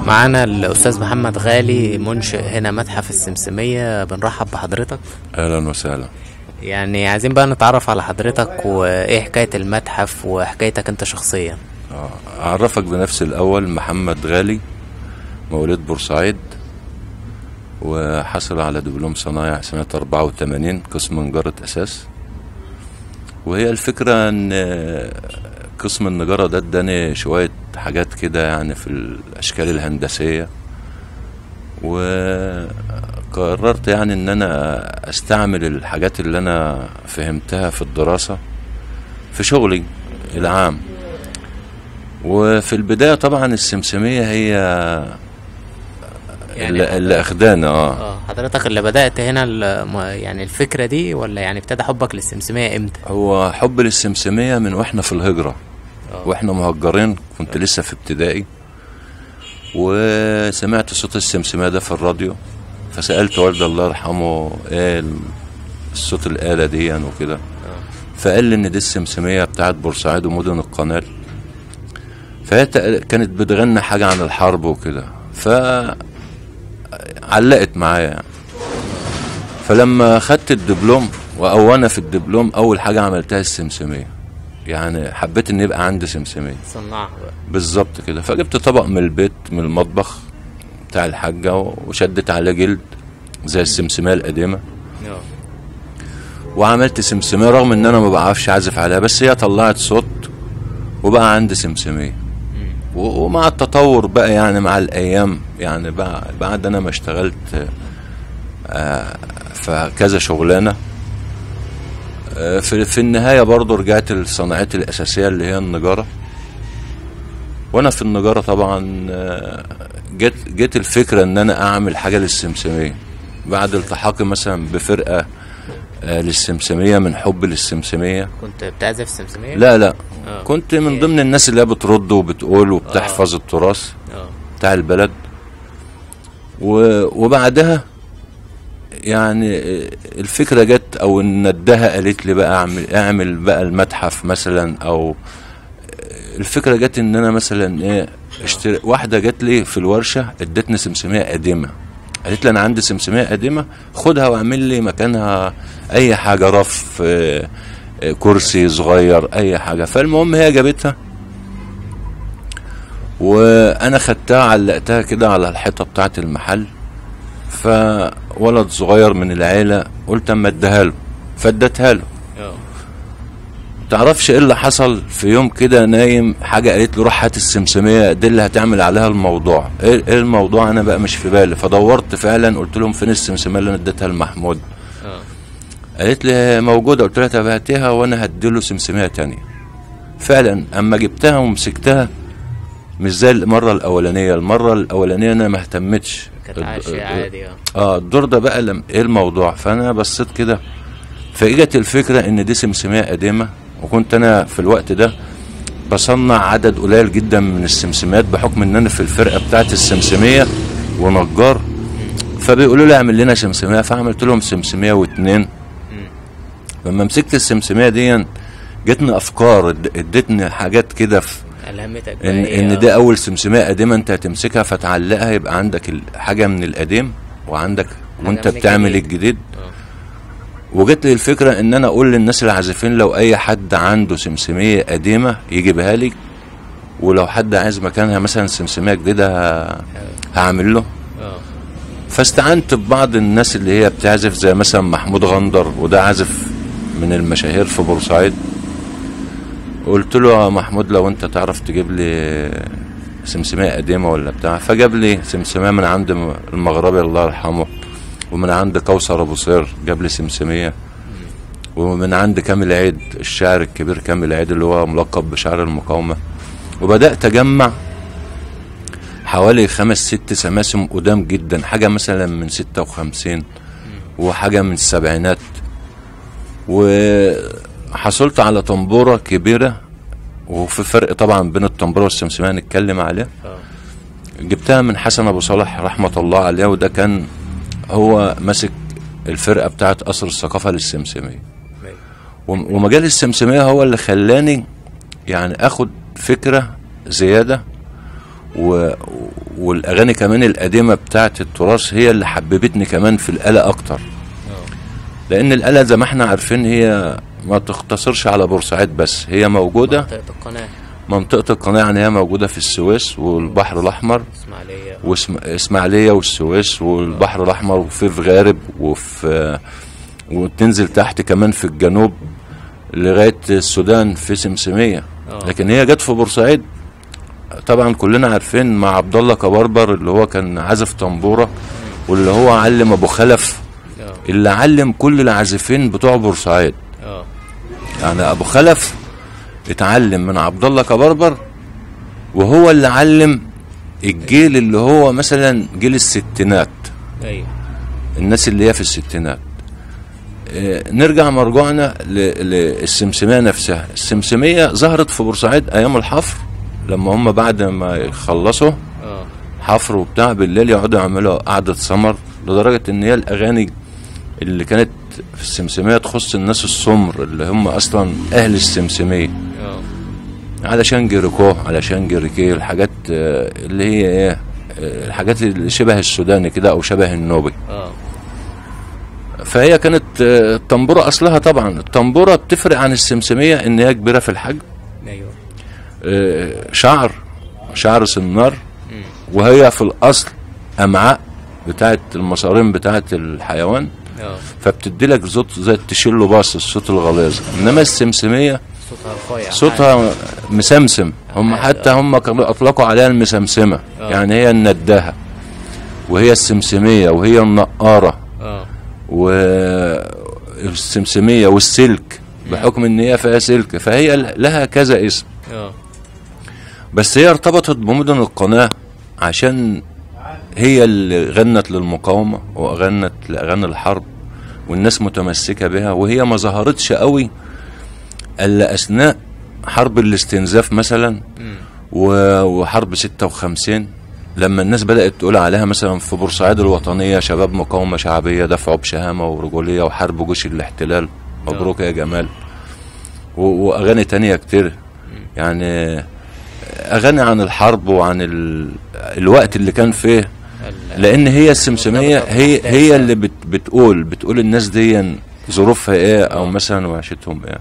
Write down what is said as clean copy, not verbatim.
معانا الأستاذ محمد غالي، منشئ هنا متحف السمسمية. بنرحب بحضرتك. اهلا وسهلا. يعني عايزين بقى نتعرف على حضرتك، وإيه حكاية المتحف وحكايتك أنت شخصيا. اعرفك بنفسي الاول. محمد غالي، مواليد بورسعيد، وحصل على دبلوم صنايع سنة 84 قسم نجارة أساس. وهي الفكرة ان قسم النجارة ده اداني شوية حاجات كده يعني في الأشكال الهندسية، وقررت يعني ان انا استعمل الحاجات اللي انا فهمتها في الدراسة في شغلي العام. وفي البداية طبعا السمسمية هي يعني اللي اخدانا. حضرتك اللي بدأت هنا يعني الفكرة دي، ولا يعني ابتدى حبك للسمسمية امتى؟ هو حب للسمسمية من واحنا في الهجرة. واحنا مهجرين، كنت لسه في ابتدائي، وسمعت صوت السمسمية ده في الراديو، فسألت والدي الله يرحمه ايه الصوت الآلة دي وكده. فقال لي ان دي السمسمية بتاعت بورسعيد ومدن القناة، فهي كانت بتغني حاجة عن الحرب وكده، فعلقت معايا يعني. فلما خدت الدبلوم، وانا في الدبلوم اول حاجة عملتها السمسمية، يعني حبيت ان يبقى عندي سمسمية صنعها بقى بالظبط كده. فجبت طبق من البيت من المطبخ بتاع الحاجة، وشدت عليه جلد زي السمسمية القديمة، وعملت سمسمية رغم ان انا ما بعرفش اعزف عليها، بس هي طلعت صوت وبقى عندي سمسمية. ومع التطور بقى يعني مع الايام، يعني بعد انا ما اشتغلت فكذا شغلانة، في النهاية برضو رجعت لصناعتي الاساسية اللي هي النجارة. وانا في النجارة طبعا جت الفكرة ان انا اعمل حاجة للسمسمية بعد التحاقي مثلا بفرقة للسمسمية، من حب للسمسمية. كنت بتعزف السمسمية؟ لا كنت من ضمن الناس اللي هي بترد وبتقول وبتحفظ التراث بتاع البلد. وبعدها يعني الفكرة جت، او ندها قالت لي بقى اعمل بقى المتحف مثلا، او الفكرة جت ان انا مثلا ايه واحدة جت لي في الورشة ادتني سمسمية قديمة، قالت لي انا عندي سمسمية قديمة، خدها واعمل لي مكانها اي حاجة، رف، كرسي صغير، اي حاجة. فالمهم هي جابتها، وانا خدتها علقتها كده على الحيطة بتاعت المحل. فولد صغير من العيلة قلت اما اديها له، فادتها له. تعرفش ايه اللي حصل في يوم كده نايم، حاجة قالت له روح هات السمسمية دي اللي هتعمل عليها الموضوع. ايه الموضوع؟ انا بقى مش في بالي. فدورت فعلا، قلت لهم فين السمسمية اللي انا اديتها لمحمود؟ قالت لي موجودة. قلت لها طب هاتيها وانا هديله سمسمية تانية. فعلا اما جبتها ومسكتها مش زي المرة الاولانية. المرة الاولانية انا ما اهتمتش، كانت عادية عادي. الدور ده بقى ايه الموضوع؟ فانا بصيت كده، فاجت الفكرة ان دي سمسمية قديمة، وكنت انا في الوقت ده بصنع عدد قليل جدا من السمسميات بحكم ان انا في الفرقة بتاعت السمسمية ونجار. فبيقولوا لي اعمل لنا سمسمية، فعملت لهم سمسمية واتنين. لما مسكت السمسمية دي جتني افكار، ادتني حاجات كده في ألهمتك ان دي اول سمسمية قديمة انت هتمسكها فتعلقها، يبقى عندك حاجة من القديم وعندك وانت بتعمل الجديد. وجت لي الفكرة ان انا اقول للناس العازفين لو اي حد عنده سمسمية قديمة يجيبها لي، ولو حد عايز مكانها مثلا سمسمية جديدة هعمل له. فاستعنت ببعض الناس اللي هي بتعزف زي مثلا محمود غندر، وده عازف من المشاهير في بورسعيد. قلت له يا محمود لو انت تعرف تجيب لي سمسمية قديمة ولا بتاع، فجاب لي سمسمية من عند المغربي الله يرحمه، ومن عند كوثر ابو صير جاب لي سمسمية، ومن عند كامل عيد الشاعر الكبير كامل عيد اللي هو ملقب بشاعر المقاومة. وبدأت اجمع حوالي 5-6 سماسم قدام جدا، حاجة مثلا من 56 وحاجة من السبعينات. وحصلت على طنبورة كبيرة، وفي فرق طبعا بين الطنبورة والسمسمية هنتكلم عليه. جبتها من حسن ابو صالح رحمة الله عليه، وده كان هو ماسك الفرقة بتاعت قصر الثقافة للسمسمية. ومجال السمسمية هو اللي خلاني يعني اخد فكرة زيادة، والاغاني كمان القديمه بتاعت التراث هي اللي حببتني كمان في الآلة اكتر. لان الآلة زي ما احنا عارفين هي ما تقتصرش على بورسعيد بس، هي موجوده منطقة القناة، يعني هي موجودة في السويس والبحر الأحمر، إسماعيلية والسويس والبحر الأحمر، وفي غارب، وتنزل تحت كمان في الجنوب لغاية السودان في سمسمية. لكن هي جت في بورسعيد طبعا كلنا عارفين مع عبد الله كبربر اللي هو كان عازف طنبورة، واللي هو علم أبو خلف اللي علم كل العازفين بتوع بورسعيد. يعني أبو خلف اتعلم من عبد الله كبربر، وهو اللي علم الجيل اللي هو مثلا جيل الستينات. الناس اللي هي في الستينات. نرجع مرجعنا للسمسمية نفسها. السمسمية ظهرت في بورسعيد ايام الحفر، لما هم بعد ما يخلصوا حفر وبتاع بالليل يقعدوا يعملوا قعدة سمر، لدرجة ان هي الاغاني اللي كانت في السمسمية تخص الناس السمر اللي هم اصلا اهل السمسمية، علشان جيريكو، علشان جيريكي، الحاجات اللي هي ايه، الحاجات اللي شبه السوداني كده او شبه النوبي. فهي كانت الطنبورة اصلها طبعا، الطنبورة بتفرق عن السمسمية ان هي كبيرة في الحجم. شعر سنار، وهي في الاصل امعاء بتاعت المصارين بتاعت الحيوان، فبتدي لك صوت زي التشيلو باص، الصوت الغليظ. انما السمسمية صوتها مسمسم، هم حتى هم كانوا اطلقوا عليها المسمسمة. يعني هي النداهة، وهي السمسمية، وهي النقارة، والسمسمية والسلك، بحكم ان هي فيها سلك فهي لها كذا اسم. بس هي ارتبطت بمدن القناة عشان هي اللي غنت للمقاومة وغنت لأغاني الحرب، والناس متمسكة بها. وهي ما ظهرتش قوي الا اثناء حرب الاستنزاف مثلا وحرب 56، لما الناس بدأت تقول عليها مثلا في بورسعيد الوطنية شباب مقاومة شعبية دفعوا بشهامة ورجولية وحرب جيش الاحتلال، مبروك يا جمال، واغاني تانية كتير. يعني اغاني عن الحرب وعن الوقت اللي كان فيه، لان هي السمسمية هي اللي بتقول الناس دي ظروفها ايه او مثلا وعيشتهم ايه.